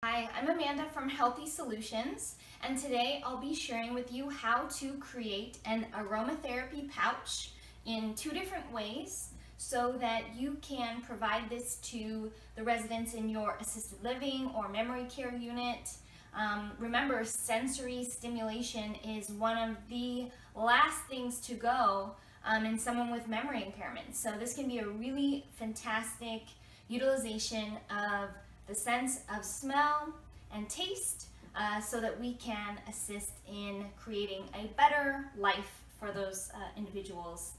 Hi, I'm Amanda from Healthy Solutions, and today I'll be sharing with you how to create an aromatherapy pouch in two different ways so that you can provide this to the residents in your assisted living or memory care unit. Remember, sensory stimulation is one of the last things to go in someone with memory impairment. So this can be a really fantastic utilization of the sense of smell and taste so that we can assist in creating a better life for those individuals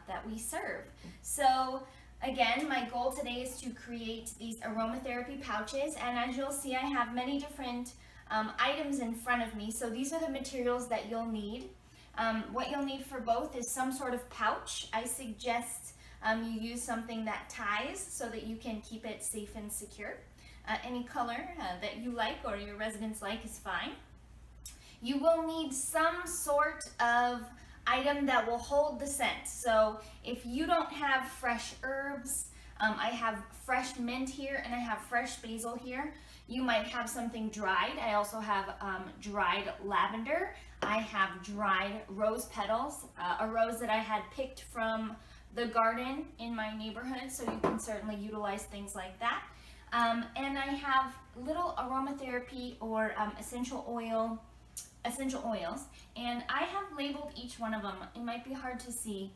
that we serve. So again, my goal today is to create these aromatherapy pouches, and as you'll see, I have many different items in front of me. So these are the materials that you'll need. What you'll need for both is some sort of pouch. I suggest you use something that ties so that you can keep it safe and secure. Any color that you like or your residents like is fine. You will need some sort of item that will hold the scent. So if you don't have fresh herbs, I have fresh mint here and I have fresh basil here. You might have something dried. I also have dried lavender. I have dried rose petals, a rose that I had picked from the garden in my neighborhood, so you can certainly utilize things like that. And I have little aromatherapy or essential oils, and I have labeled each one of them. It might be hard to see.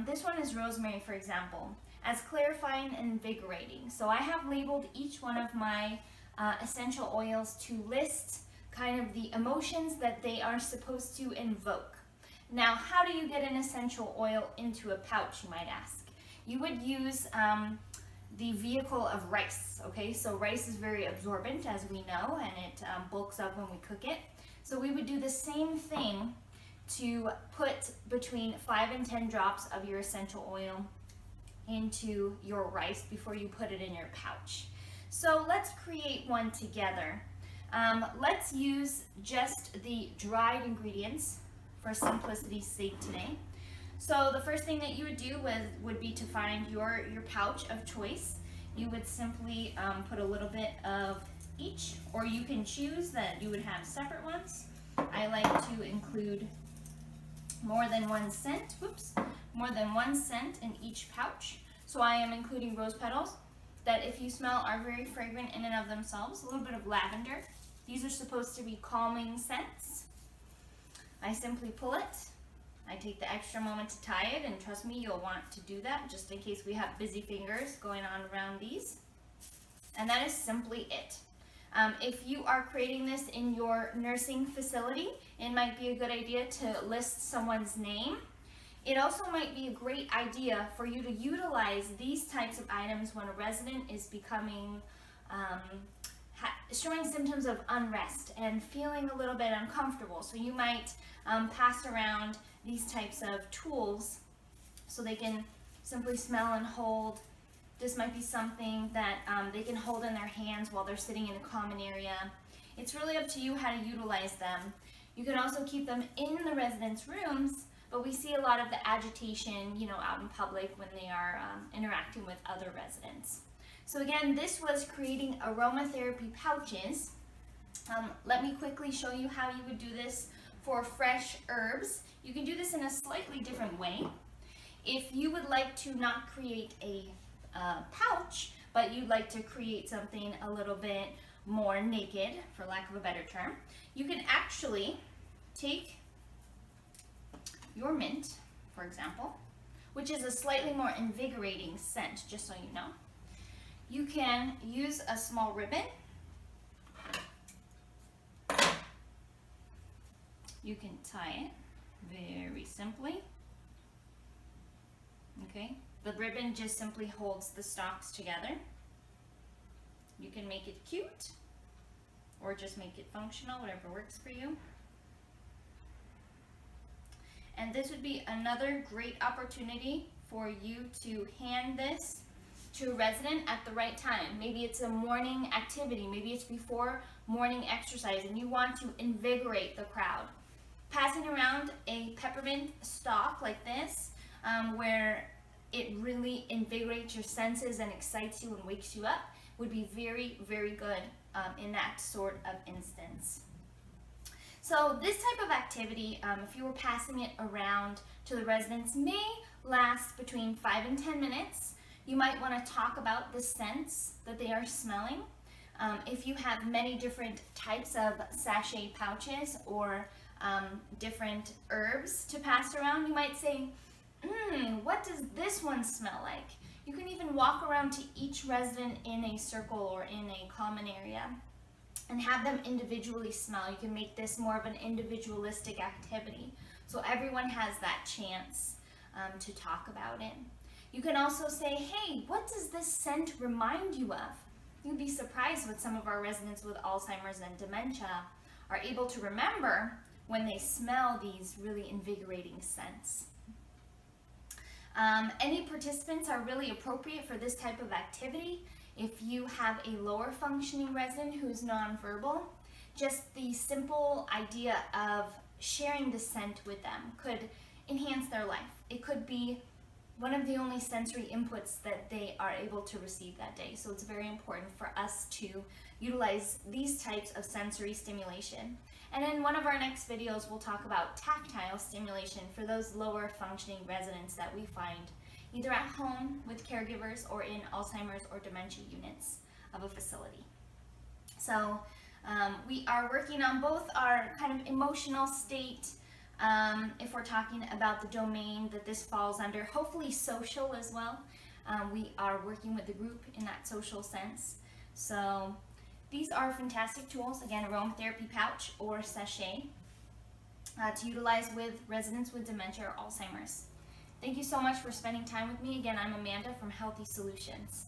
This one is rosemary, for example, as clarifying and invigorating. So I have labeled each one of my essential oils to list kind of the emotions that they are supposed to invoke. Now, how do you get an essential oil into a pouch, you might ask? You would use the vehicle of rice, okay? So rice is very absorbent, as we know, and it bulks up when we cook it. So we would do the same thing to put between 5 and 10 drops of your essential oil into your rice before you put it in your pouch. So let's create one together. Let's use just the dried ingredients for simplicity's sake today. So the first thing that you would do would be to find your pouch of choice. You would simply put a little bit of each, or you can choose that you would have separate ones. I like to include more than 1 scent, more than 1 scent in each pouch. So I am including rose petals that, if you smell, are very fragrant in and of themselves. A little bit of lavender. These are supposed to be calming scents. I simply pull it. I take the extra moment to tie it, and trust me, you'll want to do that just in case we have busy fingers going on around these. And that is simply it. If you are creating this in your nursing facility, it might be a good idea to list someone's name. It also might be a great idea for you to utilize these types of items when a resident is becoming showing symptoms of unrest and feeling a little bit uncomfortable. So you might pass around these types of tools so they can simply smell and hold. This might be something that they can hold in their hands while they're sitting in a common area. It's really up to you how to utilize them. You can also keep them in the residents' rooms, but we see a lot of the agitation, out in public when they are interacting with other residents. So again, this was creating aromatherapy pouches. Let me quickly show you how you would do this for fresh herbs. You can do this in a slightly different way. If you would like to not create a pouch, but you'd like to create something a little bit more naked, for lack of a better term, you can actually take your mint, for example, which is a slightly more invigorating scent, just so you know. You can use a small ribbon. You can tie it very simply. Okay, the ribbon just simply holds the stalks together. You can make it cute or just make it functional, whatever works for you. And this would be another great opportunity for you to hand this to a resident at the right time. Maybe it's a morning activity, maybe it's before morning exercise, and you want to invigorate the crowd. Passing around a peppermint stalk like this, where it really invigorates your senses and excites you and wakes you up, would be very, very good in that sort of instance. So this type of activity, if you were passing it around to the residents, may last between 5 and 10 minutes. You might want to talk about the scents that they are smelling. If you have many different types of sachet pouches or different herbs to pass around, you might say, what does this one smell like? You can even walk around to each resident in a circle or in a common area and have them individually smell. You can make this more of an individualistic activity, so everyone has that chance to talk about it. You can also say, hey, what does this scent remind you of? You'd be surprised what some of our residents with Alzheimer's and dementia are able to remember when they smell these really invigorating scents. Any participants are really appropriate for this type of activity. If you have a lower functioning resident who's nonverbal, just the simple idea of sharing the scent with them could enhance their life. It could be one of the only sensory inputs that they are able to receive that day. So it's very important for us to utilize these types of sensory stimulation. And in one of our next videos, we'll talk about tactile stimulation for those lower functioning residents that we find either at home with caregivers or in Alzheimer's or dementia units of a facility. So we are working on both our kind of emotional state, if we're talking about the domain that this falls under, hopefully social as well. We are working with the group in that social sense. So these are fantastic tools, again, aromatherapy pouch or sachet, to utilize with residents with dementia or Alzheimer's. Thank you so much for spending time with me. Again, I'm Amanda from Healthy Solutions.